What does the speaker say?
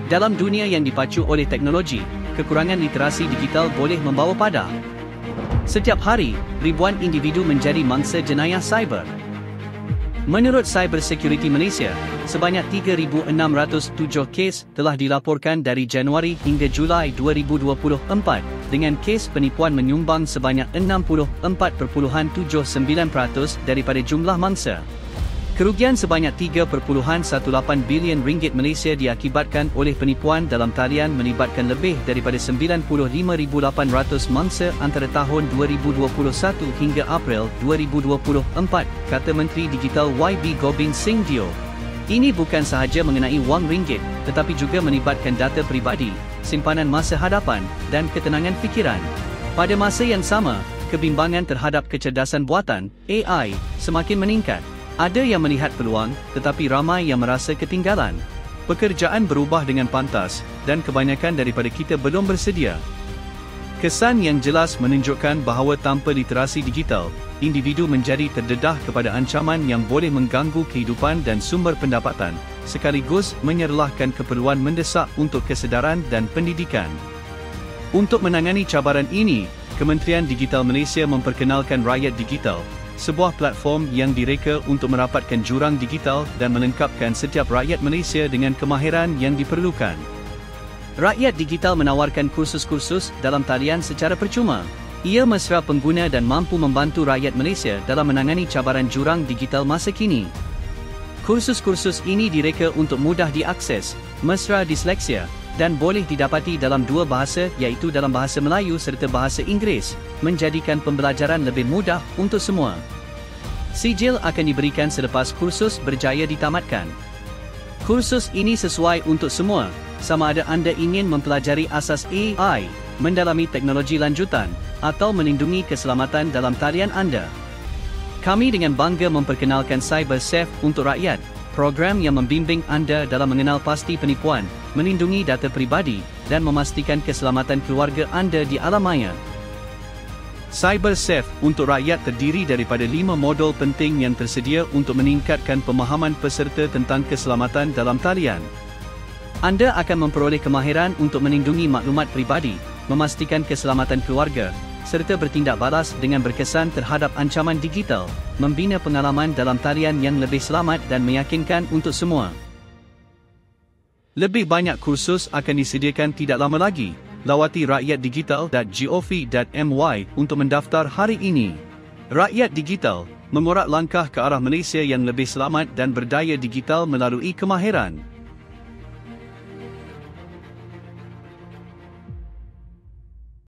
Dalam dunia yang dipacu oleh teknologi, kekurangan literasi digital boleh membawa pada. Setiap hari, ribuan individu menjadi mangsa jenayah cyber. Menurut Cyber Security Malaysia, sebanyak 3,607 kes telah dilaporkan dari Januari hingga Julai 2024, dengan kes penipuan menyumbang sebanyak 64.79% daripada jumlah mangsa. Kerugian sebanyak 3.18 bilion ringgit Malaysia diakibatkan oleh penipuan dalam talian melibatkan lebih daripada 95,800 mangsa antara tahun 2021 hingga April 2024, kata Menteri Digital YB Gobind Singh Dio. Ini bukan sahaja mengenai wang ringgit, tetapi juga melibatkan data peribadi, simpanan masa hadapan, dan ketenangan fikiran. Pada masa yang sama, kebimbangan terhadap kecerdasan buatan, AI, semakin meningkat. Ada yang melihat peluang, tetapi ramai yang merasa ketinggalan. Pekerjaan berubah dengan pantas, dan kebanyakan daripada kita belum bersedia. Kesan yang jelas menunjukkan bahawa tanpa literasi digital, individu menjadi terdedah kepada ancaman yang boleh mengganggu kehidupan dan sumber pendapatan, sekaligus menyerlahkan keperluan mendesak untuk kesedaran dan pendidikan. Untuk menangani cabaran ini, Kementerian Digital Malaysia memperkenalkan Rakyat Digital, sebuah platform yang direka untuk merapatkan jurang digital dan melengkapkan setiap rakyat Malaysia dengan kemahiran yang diperlukan. Rakyat Digital menawarkan kursus-kursus dalam talian secara percuma. Ia mesra pengguna dan mampu membantu rakyat Malaysia dalam menangani cabaran jurang digital masa kini. Kursus-kursus ini direka untuk mudah diakses, mesra disleksia, dan boleh didapati dalam dua bahasa iaitu dalam bahasa Melayu serta bahasa Inggeris, menjadikan pembelajaran lebih mudah untuk semua. Sijil akan diberikan selepas kursus berjaya ditamatkan. Kursus ini sesuai untuk semua, sama ada anda ingin mempelajari asas AI, mendalami teknologi lanjutan, atau melindungi keselamatan dalam talian anda. Kami dengan bangga memperkenalkan CyberSafe untuk rakyat, program yang membimbing anda dalam mengenal pasti penipuan, melindungi data peribadi, dan memastikan keselamatan keluarga anda di alam maya. CyberSafe untuk rakyat terdiri daripada 5 modul penting yang tersedia untuk meningkatkan pemahaman peserta tentang keselamatan dalam talian. Anda akan memperoleh kemahiran untuk melindungi maklumat peribadi, memastikan keselamatan keluarga, serta bertindak balas dengan berkesan terhadap ancaman digital, membina pengalaman dalam talian yang lebih selamat dan meyakinkan untuk semua. Lebih banyak kursus akan disediakan tidak lama lagi. Lawati rakyatdigital.gov.my untuk mendaftar hari ini. Rakyat Digital, mengorak langkah ke arah Malaysia yang lebih selamat dan berdaya digital melalui kemahiran.